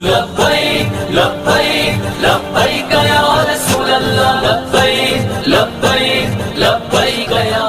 لبيك لبيك لبيك يا رسول الله لبيك لبيك لبيك يا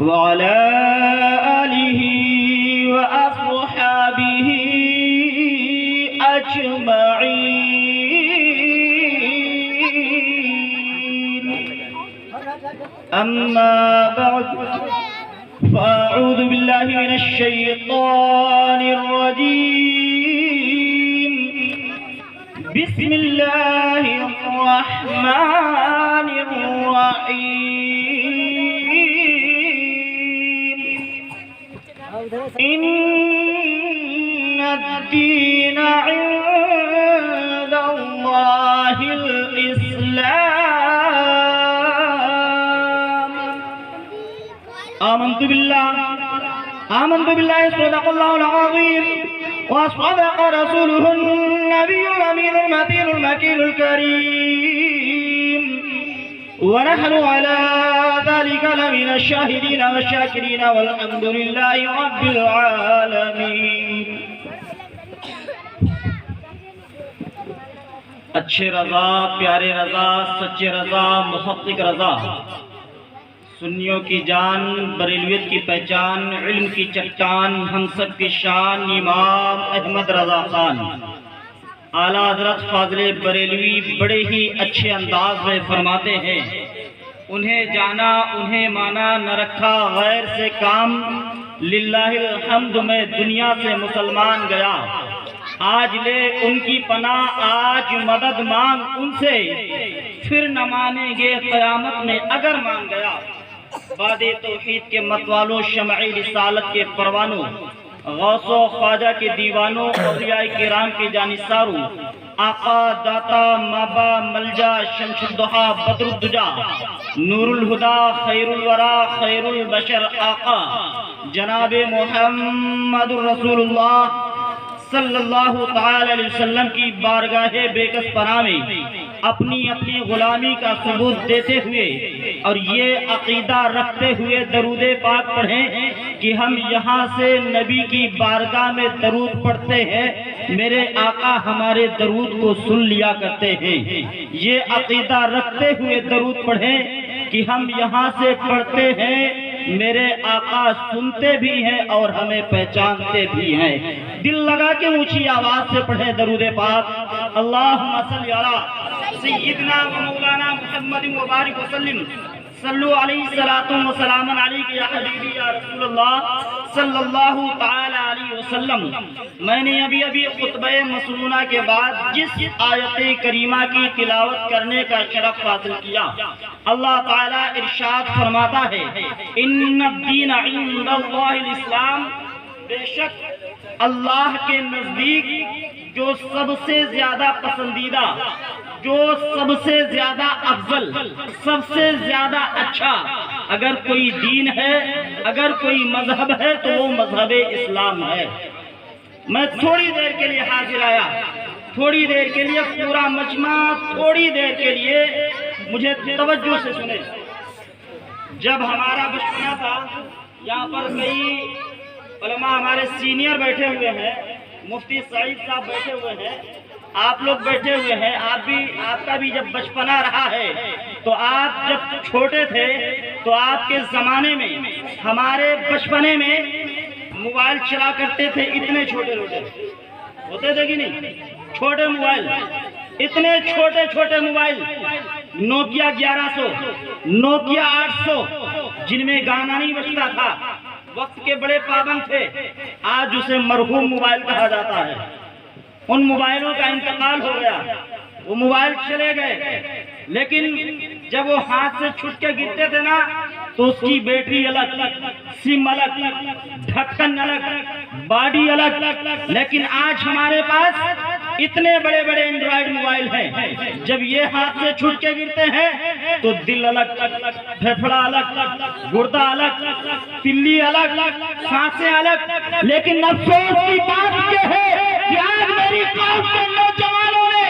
وعلى آله وأصحابه أجمعين. أما بعد فأعوذ بالله من الشيطان الرجيم. بسم الله الرحمن الرحيم. إن الدين عند الله الإسلام. آمنت بالله صدق الله العظيم وصدق رسوله النبي الأمين المتين المكين الكريم ونحن على ذلك لمن الشاهدين والشاكرين والحمد لله رب العالمين. اچھے رضا، پیارے رضا، سچے رضا، محقق رضا، سنیوں کی جان، بریلویت کی پہچان، علم کی چٹان، ہم سب کی شان، امام احمد رضا خان اعلیٰ حضرت فاضل بریلوی بڑے ہی اچھے انداز میں فرماتے ہیں، انہیں جانا انہیں مانا نہ رکھا غیر سے کام، للہ الحمد میں دنیا سے مسلمان گیا، آج لے ان کی پناہ، آج مدد مانگ ان سے، پھر نہ مانیں گے قیامت میں اگر مان گیا. باد توحید کے متوالوں، شمع رسالت کے پروانوں، غوث و خواجہ کے دیوانوں، اولیاء کرام کے جانثاروں، آقا داتا مابا ملجا شمس الضحا بدر الدجا نور الہدا خیر الورا خیر البشر آقا جناب محمد رسول اللہ صلی اللہ تعالی علیہ وسلم کی بارگاہ بیکس پناہ میں اپنی غلامی کا ثبوت دیتے ہوئے اور یہ عقیدہ رکھتے ہوئے درود پاک پڑھیں کہ ہم یہاں سے نبی کی بارگاہ میں درود پڑھتے ہیں، میرے آقا ہمارے درود کو سن لیا کرتے ہیں. یہ عقیدہ رکھتے ہوئے درود پڑھیں کہ ہم یہاں سے پڑھتے ہیں، میرے آقا سنتے بھی ہیں اور ہمیں پہچانتے بھی ہیں. دل لگا کے اونچی آواز سے پڑھیں درود پاک. اللہم صلی علی سیدنا و مولانا محمد مبارک وسلم. صلو علیہ الصلاۃ والسلام علیک یا حبیبی یا رسول اللہ صلی اللہ تعالی علیہ وسلم. میں نے ابھی خطبہ مسنونہ کے بعد جس آیت کریمہ کی تلاوت کرنے کا شرف حاصل کیا، اللہ تعالیٰ ارشاد فرماتا ہے ان الدین عند اللہ الاسلام، بے شک اللہ کے نزدیک جو سب سے زیادہ پسندیدہ، جو سب سے زیادہ افضل، سب سے زیادہ اچھا اگر کوئی دین ہے، اگر کوئی مذہب ہے تو وہ مذہب اسلام ہے. میں تھوڑی دیر کے لیے حاضر آیا، تھوڑی دیر کے لیے پورا مجمع، تھوڑی دیر کے لیے مجھے توجہ سے سنیں. جب ہمارا بچپنا تھا، یہاں پر کئی علماء ہمارے سینئر بیٹھے ہوئے ہیں، مفتی سعید صاحب بیٹھے ہوئے ہیں، آپ لوگ بیٹھے ہوئے ہیں، آپ کا بھی جب بچپنا رہا ہے تو آپ جب چھوٹے تھے تو آپ کے زمانے میں ہمارے بچپنے میں موبائل چلا کرتے تھے اتنے چھوٹے ہوتے تھے کہ نہیں؟ چھوٹے موبائل، اتنے چھوٹے چھوٹے موبائل، نوکیا 1100، نوکیا 800، جن میں گانا نہیں بجتا تھا، وقت کے بڑے پابند تھے۔ آج اسے مرحوم موبائل کہا جاتا ہے۔ ان موبائلوں کا انتقال ہو گیا، وہ موبائل چلے گئے، لیکن جب وہ ہاتھ سے چھٹ کے گرتے تھے نا تو اس کی بیٹری الگ، سم الگ، ڈھکن الگ، باڈی الگ، لیکن آج ہمارے پاس اتنے بڑے بڑے اینڈرائیڈ موبائل ہیں، جب یہ ہاتھ سے چھٹ کے گرتے ہیں تو دل الگ، پھیپھڑا الگ، گردہ الگ، تلی الگ، سانسیں الگ۔ لیکن افسوس کی بات یہ ہے کہ آج میری قوم کے نوجوانوں نے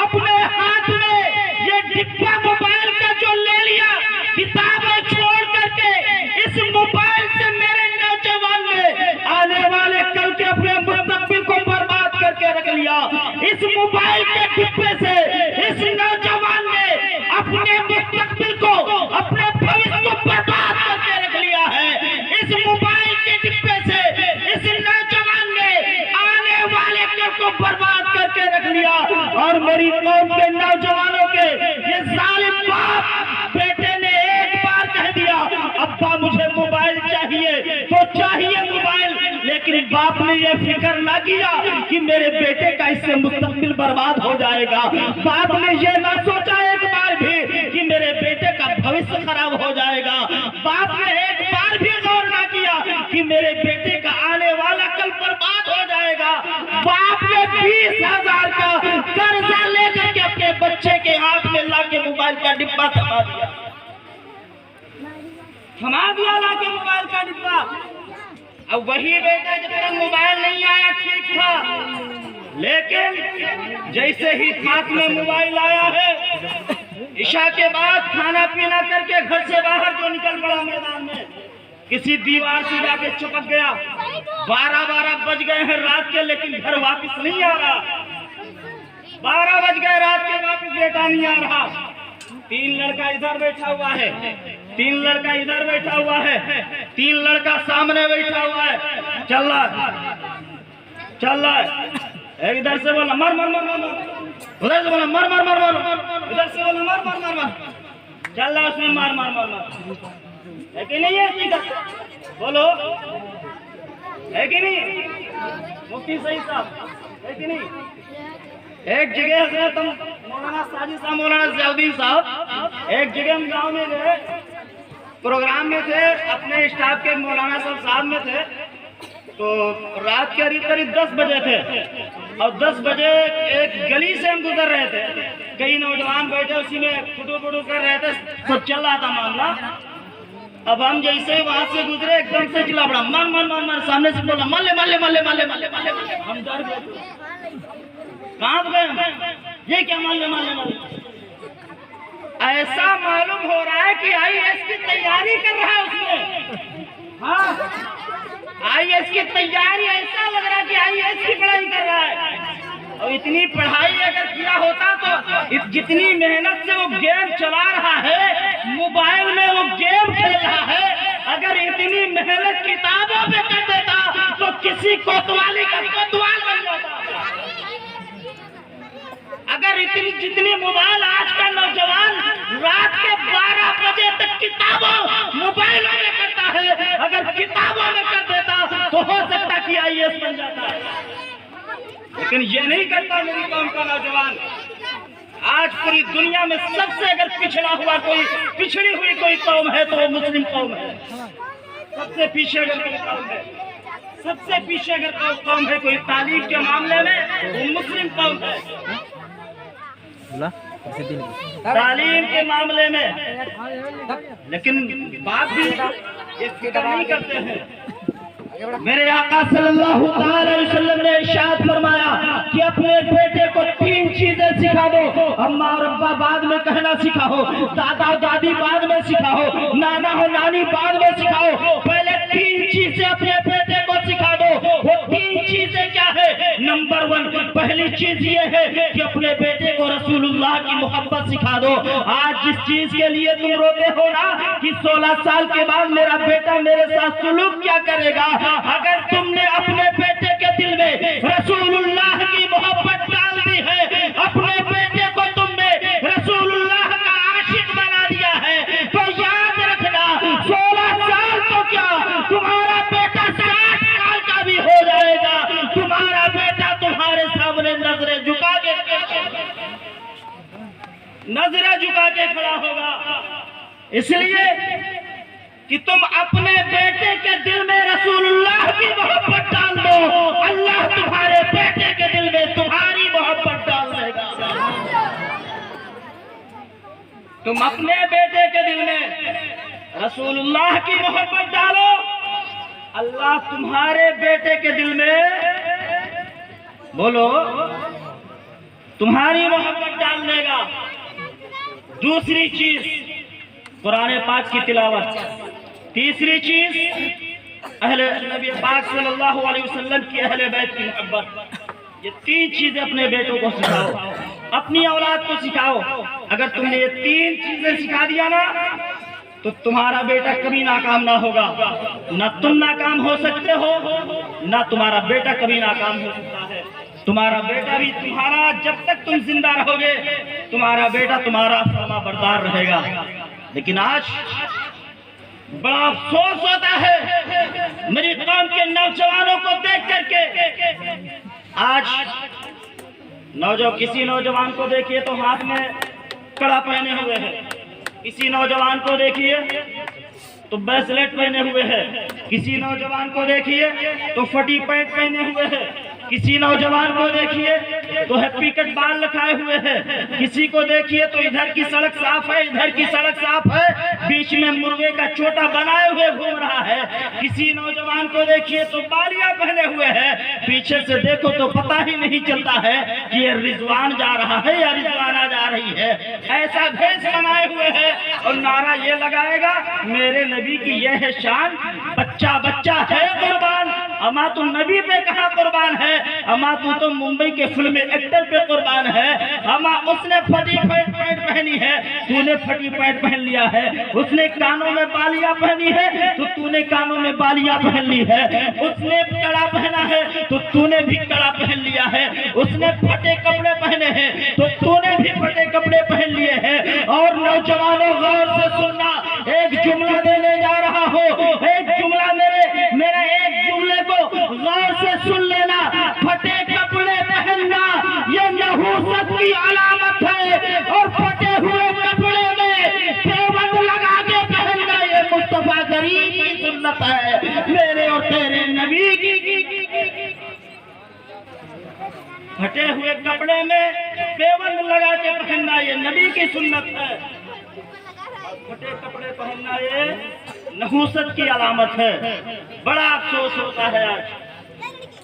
اپنے ہاتھ میں یہ ڈبہ موبائل کا جو لے لیا، کتابیں چھوڑ کر کے اس موبائل سے میرے نوجوان نے آنے والے کل کے اپنے مستقبل کو برباد کر کے رکھ لیا۔ اس موبائل کے ڈبے سے اس نوجوان نے اپنے مستقبل کو، اپنے بھویش کو برباد کر کے رکھ لیا ہے۔ اس موبائل کے ڈبے سے اس نوجوان نے آنے والے کل کو برباد کر کے رکھ لیا۔ اور میری قوم کے نوجوانوں کے یہ ظالم باپ بیٹے نے ایک بار کہہ دیا ابا مجھے موبائل چاہیے تو چاہیے موبائل، لیکن باپ نے یہ فکر نہ کیا کہ میرے بیٹے کا اس سے مستقبل برباد ہو جائے گا۔ باپ نے یہ نہ سوچا ایک بار بھی کہ میرے بیٹے کا بھویش خراب ہو جائے گا۔ باپ نے ایک بار بھی غور نہ کیا کہ میرے بیٹے کا آنے والا کل برباد ہو جائے گا۔ باپ نے 20,000 کا قرضہ لے کر کے اپنے بچے کے ہاتھ میں لا کے موبائل کا ڈبہ تھما دیا لا کے موبائل کا ڈبہ۔ اب وہی بیٹا جب تک موبائل نہیں آیا ٹھیک تھا، لیکن جیسے ہی ہاتھ میں موبائل آیا ہے، عشاء کے بعد کھانا پینا کر کے گھر سے باہر جو نکل پڑا میدان میں، کسی دیوار سے جا کے چپک گیا۔ 12 بج گئے ہیں رات کے، لیکن گھر واپس نہیں آ رہا۔ 12 بج گئے رات کے، واپس بیٹا نہیں آ رہا۔ 3 لڑکا ادھر بیٹھا ہوا ہے، 3 لڑکا ادھر بیٹھا ہوا ہے، 3 لڑکا سامنے بیٹھا ہوا ہے، چل رہا ہے، ادھر سے بولا مر مر مر مر، ادھر سے بولا مر مر مر مر، ادھر سے بولا مر مر مر مر، چل رہا اس میں مر مر مر مر، ہے کہ نہیں ہے؟ بولو ہے کہ نہیں مفتی صحیح صاحب، ہے کہ نہیں؟ ایک جگہ حضرت مولانا ساجد صاحب، مولانا ضیاءالدین صاحب ایک جگہ ہم گاؤں میں گئے، پروگرام میں تھے، اپنے اسٹاف کے مولانا صاحب میں تھے، تو رات کے قریب 10 بجے تھے، اور 10 بجے ایک گلی سے ہم گزر رہے تھے، کئی نوجوان بیٹھے اسی میں فٹو کر رہے تھے، سب چل رہا تھا معاملہ۔ اب ہم جیسے وہاں سے گزرے ایک دم سے چلا پڑا مر مر مر مر، سامنے سے بولا ملے ملے ملے ملے ملے ملے، ہم ڈر گئے، کہاں گئے؟ یہ کیا ملے ملے ملے؟ ایسا معلوم ہو رہا ہے کہ IAS کی تیاری کر رہا ہے اس میں، ہاں IAS کی تیاری، ایسا لگ رہا ہے کہ IAS کی پڑھائی کر رہا ہے۔ اور اتنی پڑھائی اگر کیا ہوتا تو جتنی محنت سے وہ گیم چلا رہا ہے، موبائل میں وہ گیم کھیل رہا ہے، اگر اتنی محنت کتابوں میں کر دیتا تو کسی کوتوالی کا کوتوال بن جاتا۔ اگر جتنی موبائل آج کا نوجوان رات کے 12 بجے تک کتابوں موبائلوں میں کرتا ہے، اگر کتابوں میں کر دیتا تو ہو سکتا کہ IAS بن جاتا ہے، لیکن یہ نہیں کرتا میری قوم کا نوجوان۔ آج پوری دنیا میں سب سے اگر پچھڑی ہوئی کوئی قوم ہے تو وہ مسلم قوم ہے۔ سب سے پیچھے اگر کوئی قوم ہے، سب سے پیچھے اگر کوئی قوم ہے کوئی تعلیم کے معاملے میں، وہ مسلم قوم ہے۔ تعلیم کے معاملے میں، لیکن بات بھی یہ فکر نہیں کرتے ہیں۔ میرے آقا صلی اللہ علیہ وسلم نے ارشاد فرمایا کہ اپنے بیٹے کو 3 چیزیں سکھا دو، اماں اور ابا بعد میں کہنا سکھاؤ، دادا اور دادی بعد میں سکھاؤ، نانا اور نانی بعد میں سکھاؤ، پہلے 3 چیزیں اپنے بیٹے کو سکھا دو۔ وہ 3 چیزیں کیا ہے؟ نمبر 1، پہلی چیز یہ ہے کہ اپنے بیٹے کو رسول اللہ اللہ کی محبت سکھا دو. آج جس چیز کے لیے تم روتے ہو نا کہ 16 سال کے بعد میرا بیٹا میرے ساتھ سلوک کیا کرے گا، اگر تم نے اپنے بیٹے کے دل میں رسول اللہ کی محبت ڈال دی ہے، اپنے بیٹے کو تم نے رسول اللہ کا عاشق بنا دیا ہے، تو یاد رکھنا 16 سال تو کیا تمہارا بیٹا 60 سال کا بھی ہو جائے گا، تمہارا بیٹا تمہارے سامنے نظریں جھکا کے کھڑا ہوگا. اس لیے کہ تم اپنے بیٹے کے دل میں رسول اللہ کی محبت ڈال دو، اللہ تمہارے بیٹے کے دل میں تمہاری محبت ڈال دے گا. تم اپنے بیٹے کے دل میں رسول اللہ کی محبت ڈالو، اللہ تمہارے بیٹے کے دل میں بولو تمہاری محبت ڈال دے گا. دوسری چیز قرآن پاک کی تلاوت. تیسری چیز اہل نبی پاک صلی اللہ علیہ وسلم کی اہل بیت کی محبت. یہ 3 چیزیں اپنے بیٹوں کو سکھاؤ، اپنی اولاد کو سکھاؤ. اگر تم نے یہ 3 چیزیں سکھا دیا نا تو تمہارا بیٹا کبھی ناکام نہ ہوگا. نہ تم ناکام ہو سکتے ہو، نہ تمہارا بیٹا کبھی ناکام ہو سکتا ہے. تمہارا بیٹا بھی تمہارا، جب تک تم زندہ رہو گے تمہارا بیٹا تمہارا فرما بردار رہے گا. لیکن آج بڑا افسوس ہوتا ہے میری قوم کے نوجوانوں کو دیکھ کر کے. آج کسی نوجوان کو دیکھیے تو ہاتھ میں کڑا پہنے ہوئے ہے، کسی نوجوان کو دیکھیے تو بریسلیٹ پہنے ہوئے ہے، کسی نوجوان کو دیکھیے تو فٹی پینٹ پہنے ہوئے ہے، کسی نوجوان کو دیکھیے تو ہیپی کٹ بال لکھائے ہوئے ہے، کسی کو دیکھیے تو ادھر کی سڑک صاف ہے ادھر کی سڑک صاف ہے، بیچ میں مرغے کا چھوٹا بنائے ہوئے گھوم رہا ہے. کسی نوجوان کو دیکھیے تو بالیاں پہنے ہوئے ہے، پیچھے سے دیکھو تو پتہ ہی نہیں چلتا ہے کہ یہ رضوان جا رہا ہے یا رضوانہ جا رہی ہے. ایسا بھیس بنائے ہوئے ہے اور نعرہ یہ لگائے گا میرے نبی کی یہ ہے شان، بچہ بچہ ہے قربان. اما تو نبی پہ کہاں قربان ہے، اما تو ممبئی کے فلم ایکٹر پہ قربان ہے. اما اس نے پھٹی پینٹ پہنی ہے تو نے پھٹی پینٹ پہن لیا ہے، اس نے کانوں میں بالیاں پہنی ہے تو نے کانوں میں بالیاں پہن لی ہے، اس نے کڑا پہنا ہے تو نے بھی کڑا پہن لیا ہے، اس نے پھٹے کپڑے پہنے ہیں تو نے بھی پھٹے کپڑے پہن لیے ہیں. اور نوجوانوں غور سے سننا، ایک جملہ دینے جا رہا ہوں، ایک جملہ میرے ایک جملے کو غور سے سن لینا. پھٹے کپڑے پہننا یہ نحوست کی علامت ہے، اور پھٹے ہوئے کپڑے میں دیوبند لگا کے پہننا یہ مصطفیٰ کریم کی سنت ہے، میرے اور تیرے نبی کی. پھٹے ہوئے کپڑے میں دیوبند لگا کے پہننا یہ نبی کی سنت ہے، پھٹے کپڑے پہننا یہ نحوست کی علامت ہے. بڑا افسوس ہوتا ہے آج،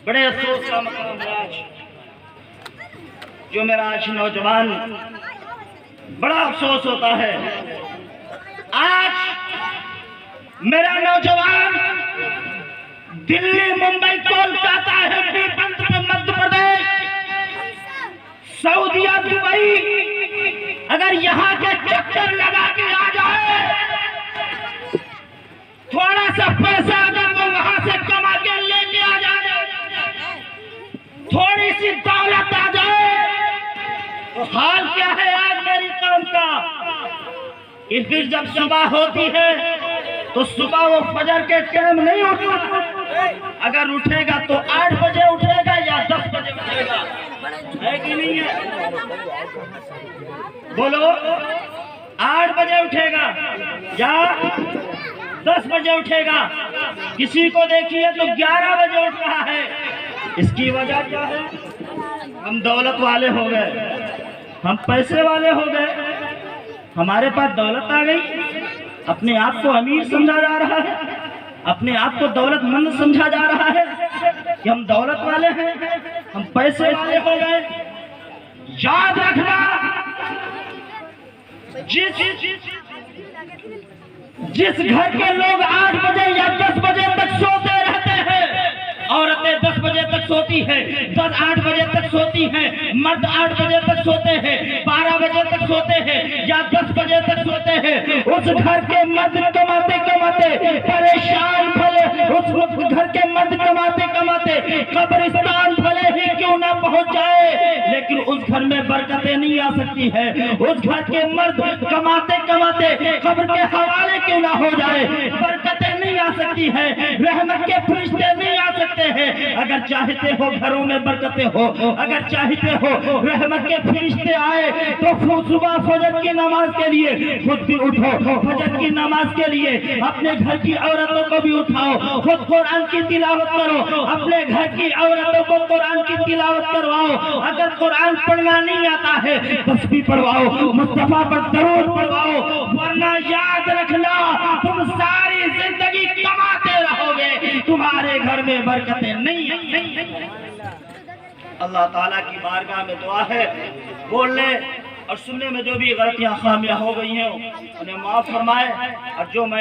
بڑے افسوس کا مقام ہے آج جو میرا آج نوجوان، بڑا افسوس ہوتا ہے آج میرا نوجوان دلی، ممبئی، کولکاتہ، ہیپی پنت میں مدھیہ پردیش، سعودیہ، دبئی، اگر یہاں کے چکر لگا کے آ جائے، تھوڑا سا پیسہ اگر وہ وہاں سے کما کے لے کے آ جائے، تھوڑی سی دولت آ جائے، تو حال کیا ہے آج میری قوم کا کہ پھر جب صبح ہوتی ہے تو صبح وہ فجر کے ٹائم نہیں اٹھتا، اگر اٹھے گا تو 8 بجے اٹھے گا یا 10 بجے اٹھے گا، ہے کہ نہیں ہے؟ بولو 8 بجے اٹھے گا یا 10 بجے اٹھے گا. کسی کو دیکھیے تو 11 بجے اٹھ رہا ہے. اس کی وجہ کیا ہے؟ ہم دولت والے ہو گئے، ہم پیسے والے ہو گئے، ہمارے پاس دولت آ گئی، اپنے آپ کو امیر سمجھا جا رہا ہے، اپنے آپ کو دولت مند سمجھا جا رہا ہے کہ ہم دولت والے ہیں، ہم پیسے والے ہو گئے. یاد رکھنا، جس گھر کے لوگ 8 بجے یا 10 بجے تک سوتے رہتے ہیں، عورتیں 10 بجے تک سوتی ہیں، 8 بجے تک سوتی ہیں، مرد 8 بجے تک سوتے ہیں، 12 بجے تک سوتے ہیں یا 10 بجے تک سوتے ہیں، اس گھر کے مرد کماتے کماتے پریشان بھلے، اس گھر کے مرد کماتے کماتے قبرستان بھلے ہی کیوں نہ پہنچ جائے، لیکن اس گھر میں برکتیں نہیں آ سکتی ہے۔ اس گھر کے مرد کماتے کماتے قبر کے حوالے کیوں نہ ہو جائے، برکتیں نہیں آ سکتی ہے، رحمت کے فرشتے نہیں آ سکتے ہیں۔ اگر چاہتے ہو گھروں میں برکتیں ہو، اگر چاہتے ہو رحمت کے فرشتے آئے، تو صبح فجر کی نماز کے لیے خود بھی اٹھو، فجر کی نماز کے لیے اپنے گھر کی عورتوں کو بھی اٹھاؤ، خود قرآن کی تلاوت کرو، اپنے گھر کی عورتوں کو قرآن کی تلاوت کرواؤ۔ اگر قرآن پڑھنا نہیں آتا ہے تسبیح پڑھواؤ، مصطفیٰ پر درود پڑھواؤ، ورنہ یاد رکھنا تم ساری زندگی کماتے رہو گے، تمہارے گھر میں برکتیں نہیں ہیں۔ اللہ تعالیٰ کی بارگاہ میں دعا ہے، بولنے اور سننے میں جو بھی غلطیاں خامیاں ہو گئی ہیں انہیں معاف فرمائے، اور جو میں